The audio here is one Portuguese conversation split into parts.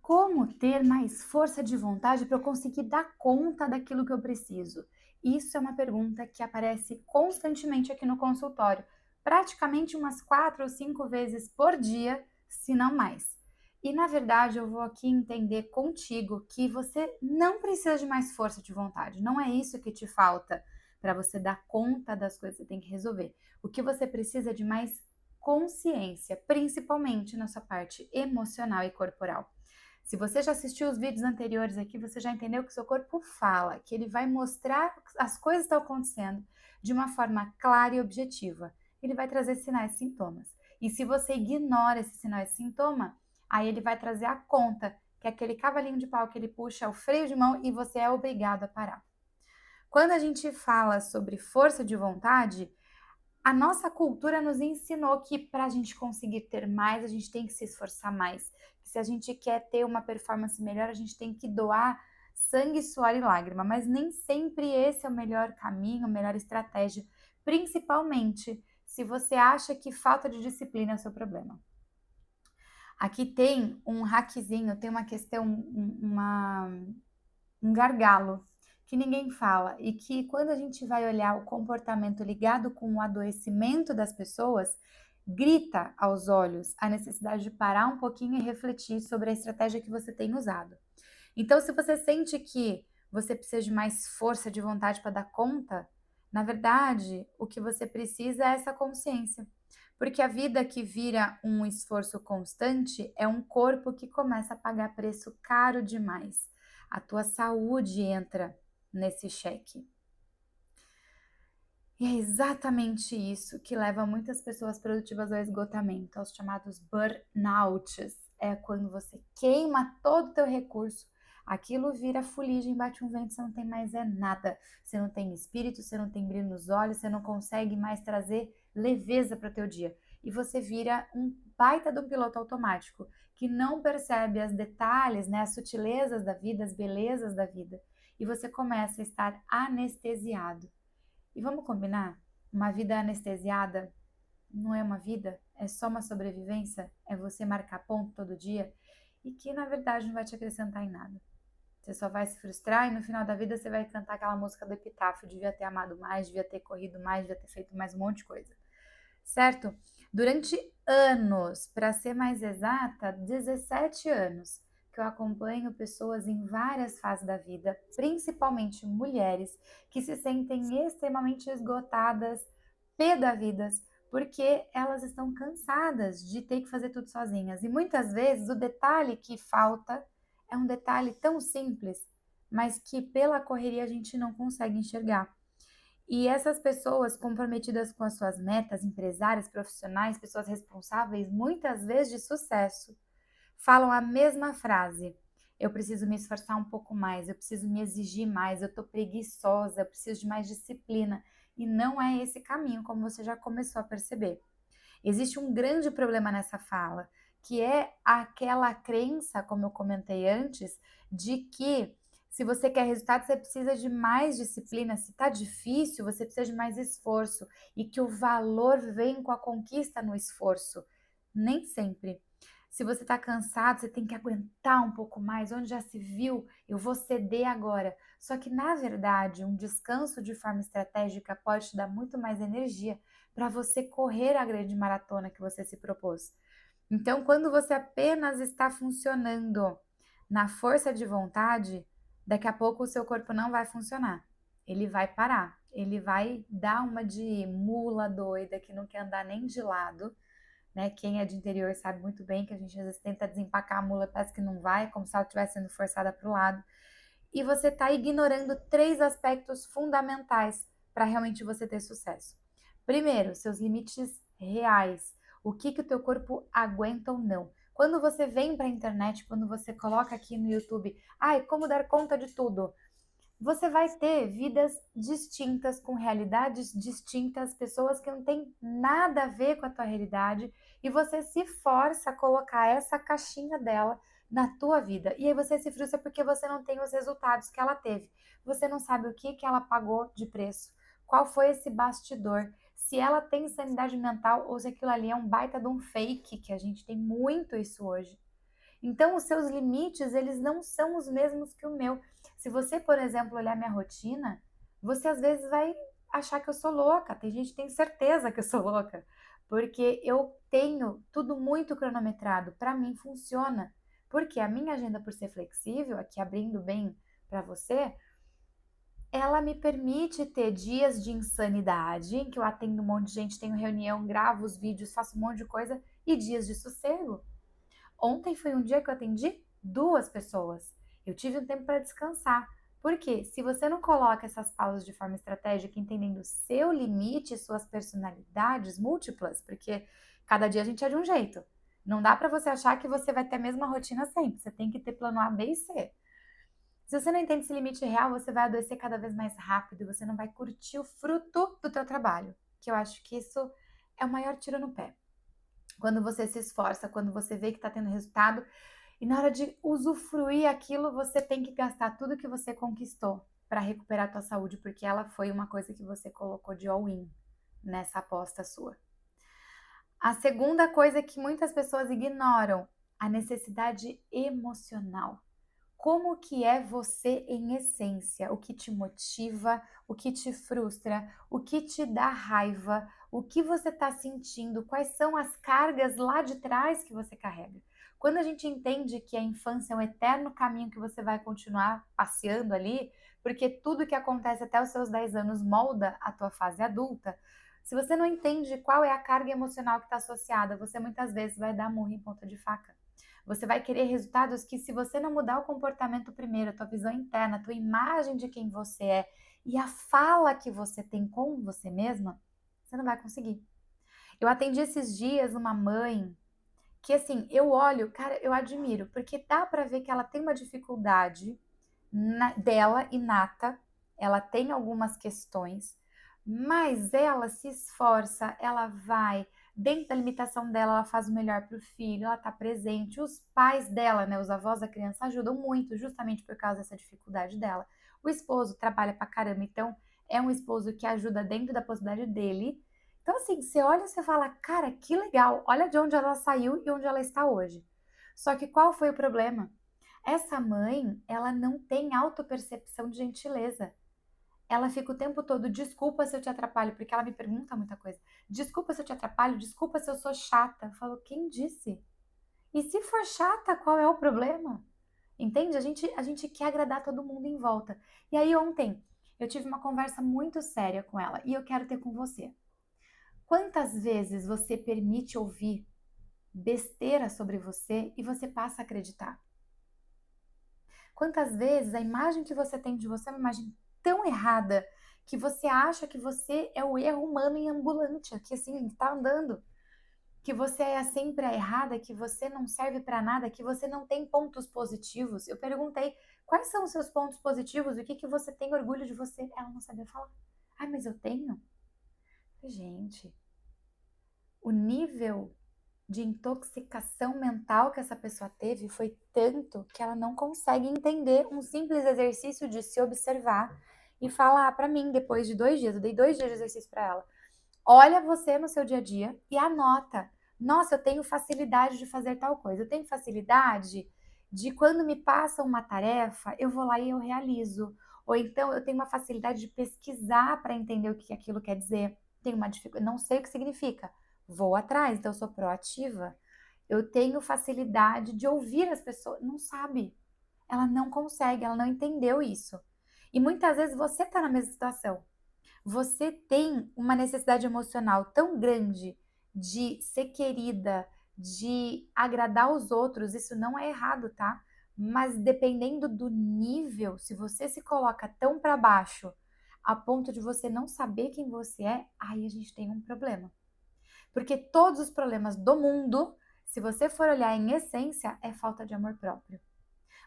Como ter mais força de vontade para eu conseguir dar conta daquilo que eu preciso? Isso é uma pergunta que aparece constantemente aqui no consultório, praticamente umas 4 ou 5 vezes por dia, se não mais. E na verdade, eu vou aqui entender contigo que você não precisa de mais força de vontade, não é isso que te falta para você dar conta das coisas que você tem que resolver. O que você precisa é de mais consciência, principalmente na sua parte emocional e corporal. Se você já assistiu os vídeos anteriores aqui, você já entendeu que o seu corpo fala, que ele vai mostrar as coisas que estão acontecendo de uma forma clara e objetiva. Ele vai trazer sinais e sintomas. E se você ignora esses sinais e sintomas, aí ele vai trazer a conta, que é aquele cavalinho de pau que ele puxa o freio de mão e você é obrigado a parar. Quando a gente fala sobre força de vontade, a nossa cultura nos ensinou que para a gente conseguir ter mais, a gente tem que se esforçar mais. Que se a gente quer ter uma performance melhor, a gente tem que doar sangue, suor e lágrima. Mas nem sempre esse é o melhor caminho, a melhor estratégia. Principalmente se você acha que falta de disciplina é o seu problema. Aqui tem um hackzinho, tem uma questão, um gargalo que ninguém fala e que quando a gente vai olhar o comportamento ligado com o adoecimento das pessoas, grita aos olhos a necessidade de parar um pouquinho e refletir sobre a estratégia que você tem usado. Então, se você sente que você precisa de mais força de vontade para dar conta, na verdade, o que você precisa é essa consciência. Porque a vida que vira um esforço constante é um corpo que começa a pagar preço caro demais. A tua saúde entra nesse cheque. E é exatamente isso que leva muitas pessoas produtivas ao esgotamento, aos chamados burnouts. É quando você queima todo o teu recurso, aquilo vira fuligem, bate um vento, você não tem mais nada. Você não tem espírito, você não tem brilho nos olhos, você não consegue mais trazer leveza para o teu dia. E você vira um baita de um piloto automático, que não percebe os detalhes, né, as sutilezas da vida, as belezas da vida. E você começa a estar anestesiado. E vamos combinar? Uma vida anestesiada não é uma vida, é só uma sobrevivência, é você marcar ponto todo dia e que na verdade não vai te acrescentar em nada. Você só vai se frustrar e no final da vida você vai cantar aquela música do epitáfio, devia ter amado mais, devia ter corrido mais, devia ter feito mais um monte de coisa. Certo? Durante anos, para ser mais exata, 17 anos, que eu acompanho pessoas em várias fases da vida, principalmente mulheres, que se sentem extremamente esgotadas, pé da vidas, porque elas estão cansadas de ter que fazer tudo sozinhas. E muitas vezes o detalhe que falta é um detalhe tão simples, mas que pela correria a gente não consegue enxergar. E essas pessoas comprometidas com as suas metas, empresárias, profissionais, pessoas responsáveis, muitas vezes de sucesso, falam a mesma frase: eu preciso me esforçar um pouco mais, eu preciso me exigir mais, eu tô preguiçosa, eu preciso de mais disciplina. E não é esse caminho, como você já começou a perceber. Existe um grande problema nessa fala, que é aquela crença, como eu comentei antes, de que se você quer resultado, você precisa de mais disciplina. Se está difícil, você precisa de mais esforço. E que o valor vem com a conquista no esforço. Nem sempre. Se você está cansado, você tem que aguentar um pouco mais. Onde já se viu, eu vou ceder agora. Só que, na verdade, um descanso de forma estratégica pode te dar muito mais energia para você correr a grande maratona que você se propôs. Então, quando você apenas está funcionando na força de vontade, daqui a pouco o seu corpo não vai funcionar. Ele vai parar, ele vai dar uma de mula doida que não quer andar nem de lado, né? Quem é de interior sabe muito bem que a gente às vezes tenta desempacar a mula, parece que não vai, como se ela estivesse sendo forçada para o lado. E você está ignorando três aspectos fundamentais para realmente você ter sucesso. Primeiro, seus limites reais. O que que o teu corpo aguenta ou não. Quando você vem para a internet, quando você coloca aqui no YouTube, ai, como dar conta de tudo, você vai ter vidas distintas, com realidades distintas, pessoas que não têm nada a ver com a tua realidade, e você se força a colocar essa caixinha dela na tua vida. E aí você se frustra porque você não tem os resultados que ela teve. Você não sabe o que que ela pagou de preço, qual foi esse bastidor, se ela tem sanidade mental ou se aquilo ali é um baita de um fake, que a gente tem muito isso hoje. Então, os seus limites, eles não são os mesmos que o meu. Se você, por exemplo, olhar minha rotina, você às vezes vai achar que eu sou louca. Tem gente que tem certeza que eu sou louca, porque eu tenho tudo muito cronometrado. Para mim funciona. Porque a minha agenda, por ser flexível, aqui abrindo bem para você, ela me permite ter dias de insanidade, em que eu atendo um monte de gente, tenho reunião, gravo os vídeos, faço um monte de coisa, e dias de sossego. Ontem foi um dia que eu atendi 2 pessoas. Eu tive um tempo para descansar. Porque se você não coloca essas pausas de forma estratégica, entendendo o seu limite, suas personalidades múltiplas, porque cada dia a gente é de um jeito. Não dá para você achar que você vai ter a mesma rotina sempre. Você tem que ter plano A, B e C. Se você não entende esse limite real, você vai adoecer cada vez mais rápido e você não vai curtir o fruto do teu trabalho. Que eu acho que isso é o maior tiro no pé. Quando você se esforça, quando você vê que está tendo resultado, e na hora de usufruir aquilo, você tem que gastar tudo que você conquistou para recuperar a tua saúde, porque ela foi uma coisa que você colocou de all-in nessa aposta sua. A segunda coisa que muitas pessoas ignoram, a necessidade emocional. Como que é você em essência? O que te motiva, o que te frustra, o que te dá raiva, o que você está sentindo, quais são as cargas lá de trás que você carrega. Quando a gente entende que a infância é um eterno caminho que você vai continuar passeando ali, porque tudo que acontece até os seus 10 anos molda a tua fase adulta, se você não entende qual é a carga emocional que está associada, você muitas vezes vai dar murro em ponta de faca. Você vai querer resultados que, se você não mudar o comportamento primeiro, a tua visão interna, a tua imagem de quem você é e a fala que você tem com você mesma, você não vai conseguir. Eu atendi esses dias uma mãe que, assim, eu olho, cara, eu admiro, porque dá para ver que ela tem uma dificuldade dela inata, ela tem algumas questões, mas ela se esforça, ela vai, dentro da limitação dela, ela faz o melhor para o filho, ela está presente. Os pais dela, né, os avós da criança, ajudam muito, justamente por causa dessa dificuldade dela. O esposo trabalha pra caramba, então é um esposo que ajuda dentro da possibilidade dele. Então, assim, você olha e você fala, cara, que legal, olha de onde ela saiu e onde ela está hoje. Só que qual foi o problema? Essa mãe, ela não tem autopercepção de gentileza. Ela fica o tempo todo, desculpa se eu te atrapalho, porque ela me pergunta muita coisa. Desculpa se eu te atrapalho, desculpa se eu sou chata. Eu falo, quem disse? E se for chata, qual é o problema? Entende? A gente quer agradar todo mundo em volta. E aí ontem eu tive uma conversa muito séria com ela e eu quero ter com você. Quantas vezes você permite ouvir besteira sobre você e você passa a acreditar? Quantas vezes a imagem que você tem de você é uma imagem tão errada que você acha que você é o erro humano em ambulante, que assim, está andando, que você é sempre a errada, que você não serve para nada, que você não tem pontos positivos. Eu perguntei quais são os seus pontos positivos, o que que você tem orgulho de você. Ela não sabia falar. Ah, mas eu tenho? Gente, o nível de intoxicação mental que essa pessoa teve foi tanto que ela não consegue entender um simples exercício de se observar e falar para mim depois de 2 dias. Eu dei 2 dias de exercício para ela. Olha você no seu dia a dia e anota. Nossa, eu tenho facilidade de fazer tal coisa. Eu tenho facilidade de, quando me passam uma tarefa, eu vou lá e eu realizo. Ou então eu tenho uma facilidade de pesquisar para entender o que aquilo quer dizer. Tenho uma dificuldade, não sei o que significa. Vou atrás, então eu sou proativa. Eu tenho facilidade de ouvir as pessoas. Não sabe. Ela não consegue, ela não entendeu isso. E muitas vezes você está na mesma situação. Você tem uma necessidade emocional tão grande de ser querida, de agradar os outros, isso não é errado, tá? Mas dependendo do nível, se você se coloca tão para baixo a ponto de você não saber quem você é, aí a gente tem um problema. Porque todos os problemas do mundo, se você for olhar em essência, é falta de amor próprio.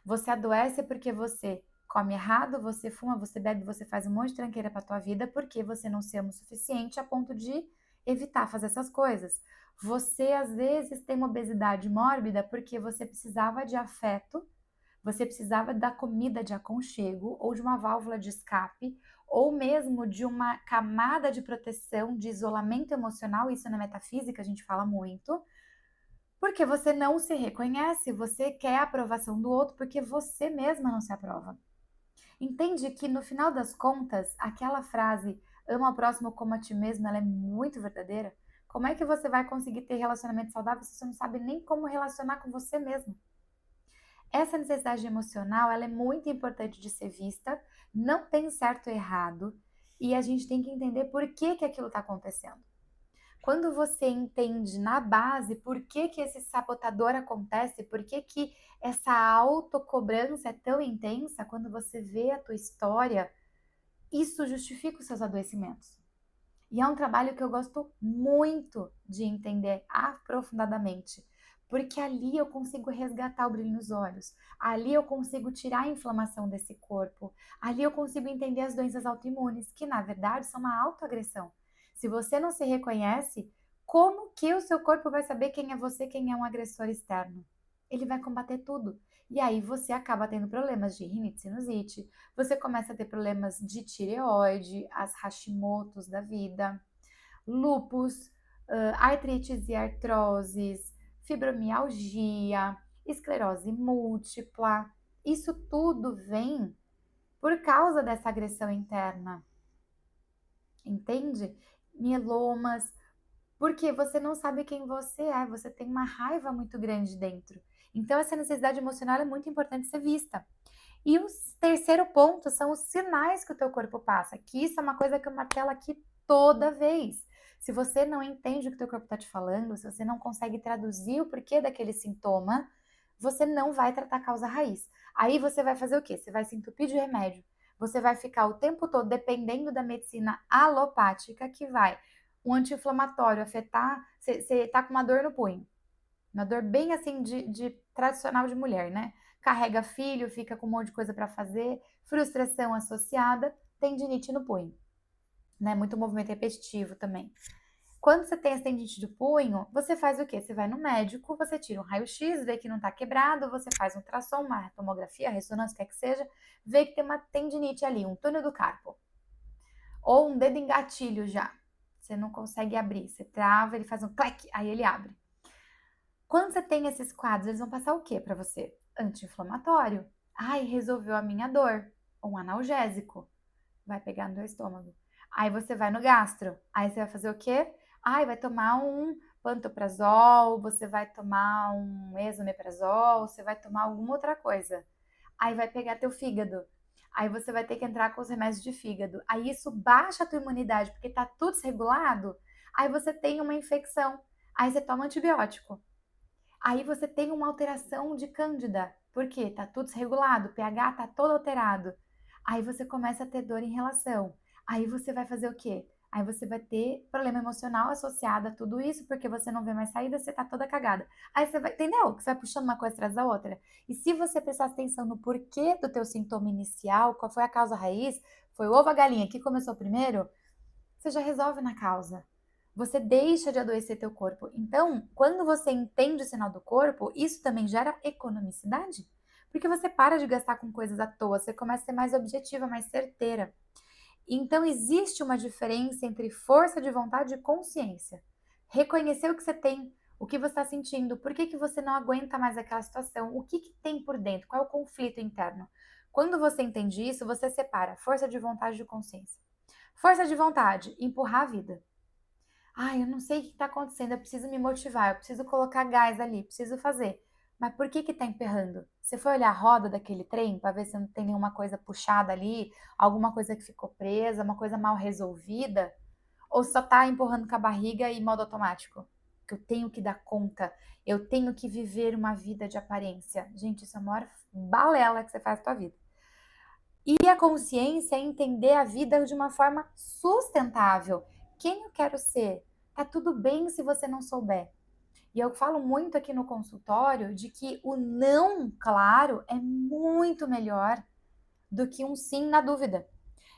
Você adoece porque você come errado, você fuma, você bebe, você faz um monte de tranqueira para tua vida porque você não se ama o suficiente a ponto de evitar fazer essas coisas. Você às vezes tem uma obesidade mórbida porque você precisava de afeto, você precisava da comida de aconchego ou de uma válvula de escape ou mesmo de uma camada de proteção, de isolamento emocional, isso na metafísica a gente fala muito, Porque você não se reconhece, você quer a aprovação do outro porque você mesma não se aprova. Entende que no final das contas, aquela frase ama o próximo como a ti mesmo, ela é muito verdadeira? Como é que você vai conseguir ter relacionamento saudável se você não sabe nem como relacionar com você mesmo? Essa necessidade emocional, ela é muito importante de ser vista, não tem certo ou errado, e a gente tem que entender por que que aquilo está acontecendo. Quando você entende na base por que que esse sabotador acontece, por que que essa autocobrança é tão intensa, quando você vê a tua história, isso justifica os seus adoecimentos. E é um trabalho que eu gosto muito de entender aprofundadamente, porque ali eu consigo resgatar o brilho nos olhos, ali eu consigo tirar a inflamação desse corpo, ali eu consigo entender as doenças autoimunes, que na verdade são uma autoagressão. Se você não se reconhece, como que o seu corpo vai saber quem é você, quem é um agressor externo? Ele vai combater tudo. E aí você acaba tendo problemas de rinite sinusite, você começa a ter problemas de tireoide, as Hashimotos da vida, lúpus, artrites e artroses, fibromialgia, esclerose múltipla. Isso tudo vem por causa dessa agressão interna, entende? Mielomas, porque você não sabe quem você é, você tem uma raiva muito grande dentro. Então, essa necessidade emocional é muito importante ser vista. E o terceiro ponto são os sinais que o teu corpo passa, que isso é uma coisa que eu martelo aqui toda vez. Se você não entende o que o teu corpo está te falando, se você não consegue traduzir o porquê daquele sintoma, você não vai tratar a causa raiz. Aí você vai fazer o quê? Você vai se entupir de remédio. Você vai ficar o tempo todo dependendo da medicina alopática, que vai um anti-inflamatório afetar. Você tá com uma dor no punho, uma dor bem assim de tradicional de mulher, né? Carrega filho, fica com um monte de coisa para fazer, frustração associada, tendinite no punho, né? Muito movimento repetitivo também. Quando você tem essa tendinite do punho, você faz o quê? Você vai no médico, você tira um raio-x, vê que não tá quebrado, você faz um ultrassom, uma tomografia, ressonância, quer que seja, vê que tem uma tendinite ali, um túnel do carpo. Ou um dedo em gatilho já. Você não consegue abrir, você trava, ele faz um clac, aí ele abre. Quando você tem esses quadros, eles vão passar o quê para você? Anti-inflamatório. Ai, resolveu a minha dor. Um analgésico. Vai pegar no teu estômago. Aí você vai no gastro. Aí você vai fazer o quê? Ai, vai tomar um pantoprazol, você vai tomar um esomeprazol, você vai tomar alguma outra coisa. Aí vai pegar teu fígado. Aí você vai ter que entrar com os remédios de fígado. Aí isso baixa a tua imunidade, porque tá tudo desregulado. Aí você tem uma infecção. Aí você toma antibiótico. Aí você tem uma alteração de cândida, porque tá tudo desregulado, o pH tá todo alterado. Aí você começa a ter dor em relação. Aí você vai fazer o quê? Aí você vai ter problema emocional associado a tudo isso, porque você não vê mais saída, você tá toda cagada. Aí você vai, entendeu? Que você vai puxando uma coisa atrás da outra. E se você prestar atenção no porquê do teu sintoma inicial, qual foi a causa raiz, foi o ovo a galinha que começou primeiro, você já resolve na causa. Você deixa de adoecer teu corpo. Então, quando você entende o sinal do corpo, isso também gera economicidade. Porque você para de gastar com coisas à toa, você começa a ser mais objetiva, mais certeira. Então, existe uma diferença entre força de vontade e consciência. Reconhecer o que você tem, o que você está sentindo, por que, que você não aguenta mais aquela situação, o que, que tem por dentro, qual é o conflito interno. Quando você entende isso, você separa força de vontade de consciência. Força de vontade, empurrar a vida. Ai, eu não sei o que está acontecendo, eu preciso me motivar, eu preciso colocar gás ali, preciso fazer. Mas por que que tá emperrando? Você foi olhar a roda daquele trem para ver se não tem nenhuma coisa puxada ali, alguma coisa que ficou presa, uma coisa mal resolvida? Ou só tá empurrando com a barriga e modo automático? Que eu tenho que dar conta, eu tenho que viver uma vida de aparência. Gente, isso é a maior balela que você faz na sua vida. E a consciência é entender a vida de uma forma sustentável. Quem eu quero ser? Tá tudo bem se você não souber. E eu falo muito aqui no consultório de que o não claro é muito melhor do que um sim na dúvida.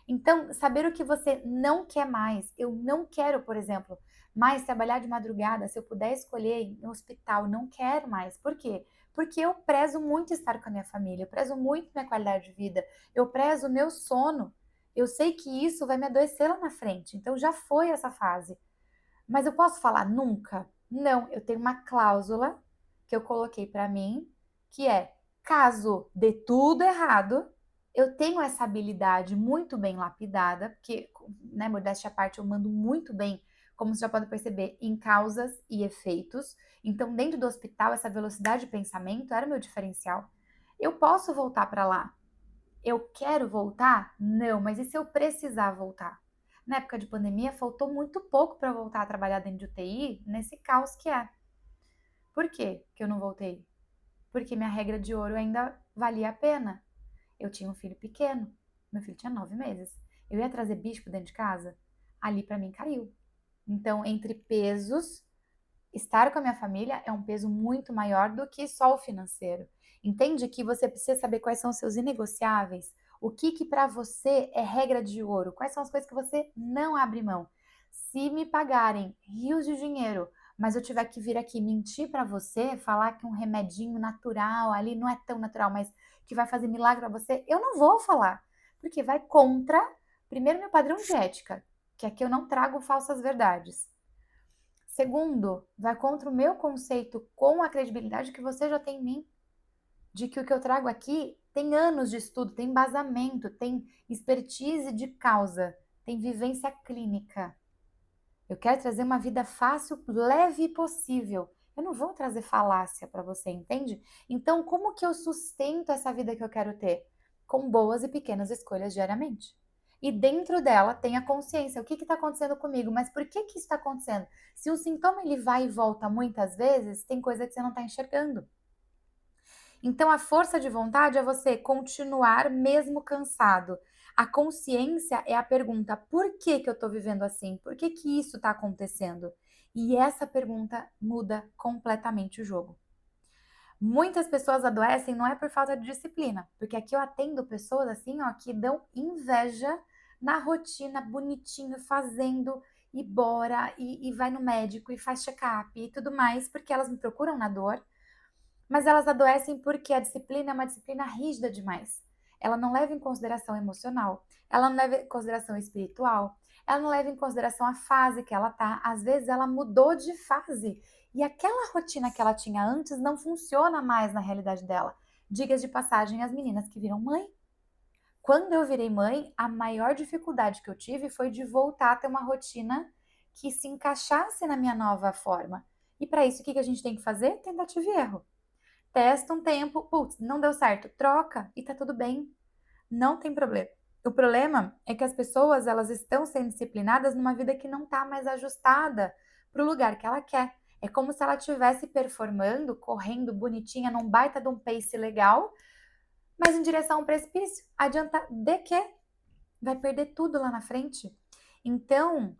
Então, saber o que você não quer mais. Eu não quero, por exemplo, mais trabalhar de madrugada. Se eu puder escolher no hospital, não quero mais. Por quê? Porque eu prezo muito estar com a minha família, eu prezo muito minha qualidade de vida, eu prezo o meu sono. Eu sei que isso vai me adoecer lá na frente. Então, já foi essa fase. Mas eu posso falar nunca? Não, eu tenho uma cláusula que eu coloquei para mim, que é, caso dê tudo errado, eu tenho essa habilidade muito bem lapidada, porque, né, modéstia à parte, eu mando muito bem, como você já pode perceber, em causas e efeitos. Então, dentro do hospital, essa velocidade de pensamento era o meu diferencial. Eu posso voltar para lá. Eu quero voltar? Não, mas e se eu precisar voltar? Na época de pandemia, faltou muito pouco para voltar a trabalhar dentro de UTI, nesse caos que é. Por quê que eu não voltei? Porque minha regra de ouro ainda valia a pena. Eu tinha um filho pequeno, meu filho tinha 9 meses. Eu ia trazer bicho dentro de casa? Ali para mim caiu. Então, entre pesos, estar com a minha família é um peso muito maior do que só o financeiro. Entende que você precisa saber quais são os seus inegociáveis? O que que para você é regra de ouro? Quais são as coisas que você não abre mão? Se me pagarem rios de dinheiro, mas eu tiver que vir aqui mentir para você, falar que um remedinho natural ali não é tão natural, mas que vai fazer milagre para você, eu não vou falar, porque vai contra, primeiro, meu padrão de ética, que aqui eu não trago falsas verdades. Segundo, vai contra o meu conceito com a credibilidade que você já tem em mim, de que o que eu trago aqui tem anos de estudo, tem embasamento, tem expertise de causa, tem vivência clínica. Eu quero trazer uma vida fácil, leve e possível. Eu não vou trazer falácia para você, entende? Então, como que eu sustento essa vida que eu quero ter? Com boas e pequenas escolhas diariamente. E dentro dela tem a consciência. O que está acontecendo comigo? Mas por que que isso está acontecendo? Se um sintoma ele vai e volta muitas vezes, tem coisa que você não está enxergando. Então, a força de vontade é você continuar mesmo cansado. A consciência é a pergunta: por que que eu estou vivendo assim? Por que que isso está acontecendo? E essa pergunta muda completamente o jogo. Muitas pessoas adoecem não é por falta de disciplina, porque aqui eu atendo pessoas assim, ó, que dão inveja na rotina, bonitinho, fazendo e bora e vai no médico e faz check-up e tudo mais, porque elas me procuram na dor, mas elas adoecem porque a disciplina é uma disciplina rígida demais. Ela não leva em consideração emocional, ela não leva em consideração espiritual, ela não leva em consideração a fase que ela tá. Às vezes ela mudou de fase e aquela rotina que ela tinha antes não funciona mais na realidade dela. Digas de passagem, as meninas que viram mãe. Quando eu virei mãe, a maior dificuldade que eu tive foi de voltar a ter uma rotina que se encaixasse na minha nova forma. E para isso, o que a gente tem que fazer? Tentativa e erro. Testa um tempo, putz, não deu certo, troca e tá tudo bem, não tem problema. O problema é que as pessoas, elas estão sendo disciplinadas numa vida que não tá mais ajustada para o lugar que ela quer. É como se ela estivesse performando, correndo bonitinha num baita de um pace legal, mas em direção a um precipício. Adianta de quê? Vai perder tudo lá na frente. Então,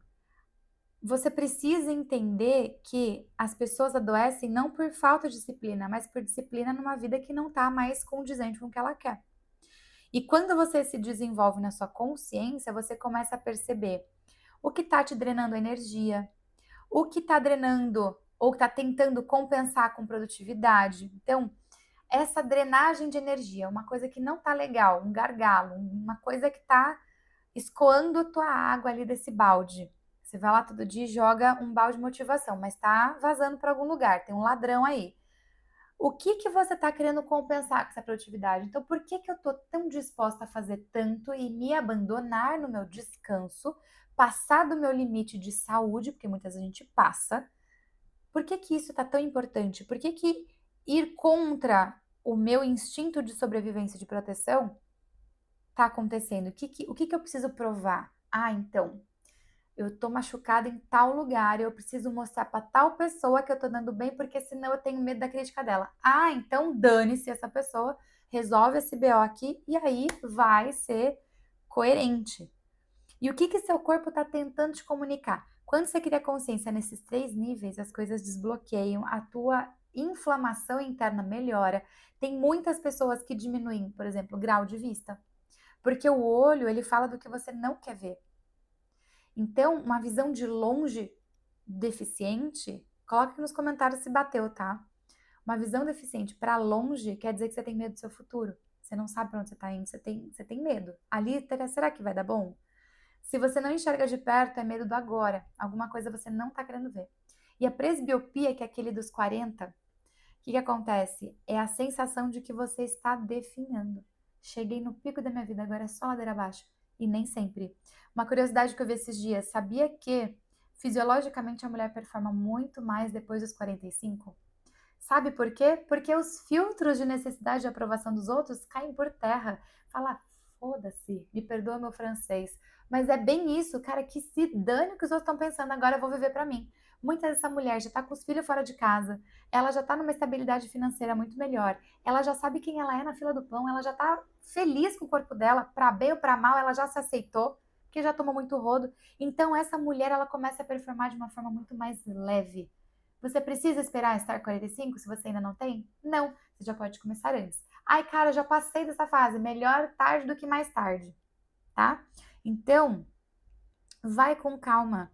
você precisa entender que as pessoas adoecem não por falta de disciplina, mas por disciplina numa vida que não está mais condizente com o que ela quer. E quando você se desenvolve na sua consciência, você começa a perceber o que está te drenando energia, o que está drenando ou está tentando compensar com produtividade. Então, essa drenagem de energia, uma coisa que não está legal, um gargalo, uma coisa que está escoando a tua água ali desse balde. Você vai lá todo dia e joga um balde de motivação, mas tá vazando para algum lugar, tem um ladrão aí. O que que você está querendo compensar com essa produtividade? Então, por que que eu tô tão disposta a fazer tanto e me abandonar no meu descanso, passar do meu limite de saúde, porque muitas vezes a gente passa? Por que que isso está tão importante? Por que que ir contra o meu instinto de sobrevivência e de proteção tá acontecendo? O que que eu preciso provar? Ah, então, eu tô machucada em tal lugar, eu preciso mostrar para tal pessoa que eu tô dando bem, porque senão eu tenho medo da crítica dela. Ah, então dane-se essa pessoa, resolve esse BO aqui e aí vai ser coerente. E o que que seu corpo tá tentando te comunicar? Quando você cria consciência nesses 3 níveis, as coisas desbloqueiam, a tua inflamação interna melhora. Tem muitas pessoas que diminuem, por exemplo, o grau de vista, porque o olho, ele fala do que você não quer ver. Então, uma visão de longe deficiente, coloca aqui nos comentários se bateu, tá? Uma visão deficiente para longe quer dizer que você tem medo do seu futuro. Você não sabe para onde você está indo, você tem medo. Ali, será que vai dar bom? Se você não enxerga de perto, é medo do agora. Alguma coisa você não está querendo ver. E a presbiopia, que é aquele dos 40, que acontece? É a sensação de que você está definhando. Cheguei no pico da minha vida, agora é só ladeira abaixo. E nem sempre. Uma curiosidade que eu vi esses dias, sabia que fisiologicamente a mulher performa muito mais depois dos 45? Sabe por quê? Porque os filtros de necessidade de aprovação dos outros caem por terra. Fala, foda-se, me perdoa meu francês. Mas é bem isso, cara, que se dane o que os outros estão pensando, agora eu vou viver pra mim. Muitas vezes essa mulher já tá com os filhos fora de casa, ela já tá numa estabilidade financeira muito melhor, ela já sabe quem ela é na fila do pão, ela já tá feliz com o corpo dela, pra bem ou pra mal, ela já se aceitou, porque já tomou muito rodo. Então essa mulher, ela começa a performar de uma forma muito mais leve. Você precisa esperar estar 45 se você ainda não tem? Não, você já pode começar antes. Ai, cara, eu já passei dessa fase, melhor tarde do que mais tarde, tá? Então, vai com calma.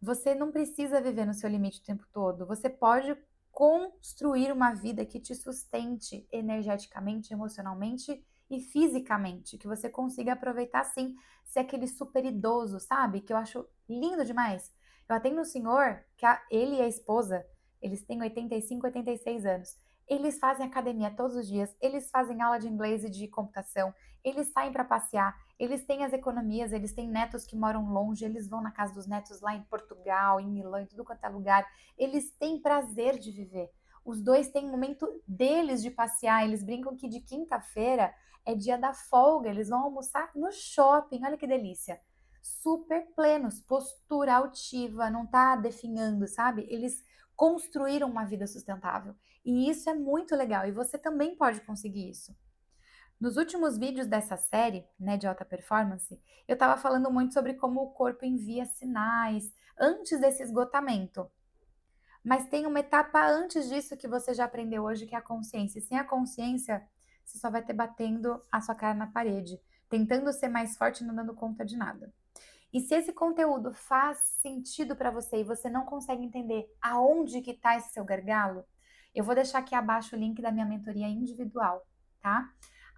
Você não precisa viver no seu limite o tempo todo. Você pode construir uma vida que te sustente energeticamente, emocionalmente e fisicamente, que você consiga aproveitar sim, ser aquele super idoso, sabe? Que eu acho lindo demais. Eu atendo um senhor que ele e a esposa, eles têm 85, 86 anos. Eles fazem academia todos os dias, eles fazem aula de inglês e de computação, eles saem para passear, eles têm as economias, eles têm netos que moram longe, eles vão na casa dos netos lá em Portugal, em Milão, em tudo quanto é lugar. Eles têm prazer de viver. Os dois têm momento deles de passear. Eles brincam que de quinta-feira é dia da folga, eles vão almoçar no shopping. Olha que delícia. Super plenos, postura altiva, não tá definhando, sabe? Eles construíram uma vida sustentável. E isso é muito legal. E você também pode conseguir isso. Nos últimos vídeos dessa série, né, de alta performance, eu estava falando muito sobre como o corpo envia sinais antes desse esgotamento. Mas tem uma etapa antes disso que você já aprendeu hoje, que é a consciência. E sem a consciência, você só vai ter batendo a sua cara na parede, tentando ser mais forte e não dando conta de nada. E se esse conteúdo faz sentido para você e você não consegue entender aonde que está esse seu gargalo, eu vou deixar aqui abaixo o link da minha mentoria individual, tá?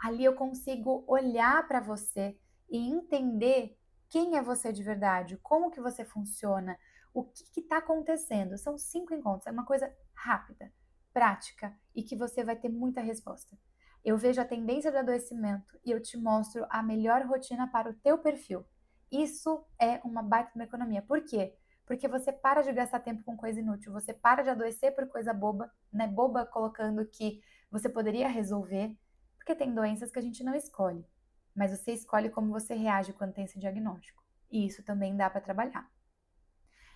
Ali eu consigo olhar para você e entender quem é você de verdade, como que você funciona, o que está acontecendo. São 5 encontros, é uma coisa rápida, prática e que você vai ter muita resposta. Eu vejo a tendência de adoecimento e eu te mostro a melhor rotina para o teu perfil. Isso é uma baita de uma economia. Por quê? Porque você para de gastar tempo com coisa inútil, você para de adoecer por coisa boba, né? Boba colocando que você poderia resolver, porque tem doenças que a gente não escolhe, mas você escolhe como você reage quando tem esse diagnóstico. E isso também dá para trabalhar.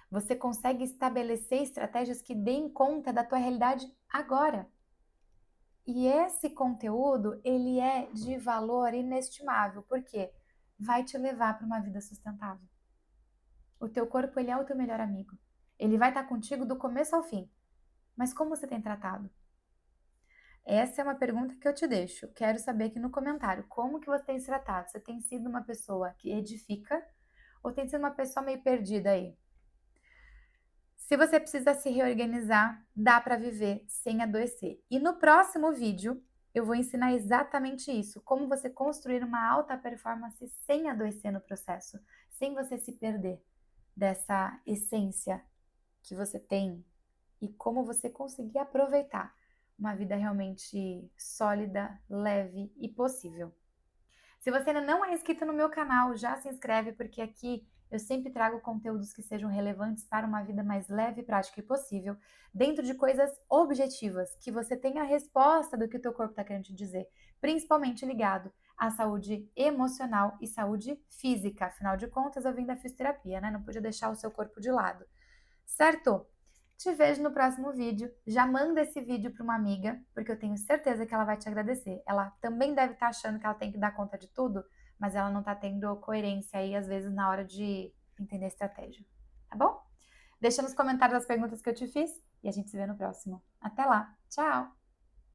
Você consegue estabelecer estratégias que deem conta da tua realidade agora. E esse conteúdo, ele é de valor inestimável, porque vai te levar para uma vida sustentável. O teu corpo, ele é o teu melhor amigo. Ele vai estar contigo do começo ao fim. Mas como você tem tratado? Essa é uma pergunta que eu te deixo. Quero saber aqui no comentário, como que você tem se tratado? Você tem sido uma pessoa que edifica ou tem sido uma pessoa meio perdida aí? Se você precisa se reorganizar, dá para viver sem adoecer. E no próximo vídeo, eu vou ensinar exatamente isso, como você construir uma alta performance sem adoecer no processo, sem você se perder dessa essência que você tem e como você conseguir aproveitar uma vida realmente sólida, leve e possível. Se você ainda não é inscrito no meu canal, já se inscreve, porque aqui eu sempre trago conteúdos que sejam relevantes para uma vida mais leve, prática e possível, dentro de coisas objetivas, que você tenha a resposta do que o teu corpo está querendo te dizer, principalmente ligado à saúde emocional e saúde física. Afinal de contas, eu vim da fisioterapia, né? Não podia deixar o seu corpo de lado. Certo? Te vejo no próximo vídeo. Já manda esse vídeo para uma amiga, porque eu tenho certeza que ela vai te agradecer. Ela também deve estar achando que ela tem que dar conta de tudo, mas ela não está tendo coerência aí, às vezes, na hora de entender a estratégia. Tá bom? Deixa nos comentários as perguntas que eu te fiz e a gente se vê no próximo. Até lá. Tchau!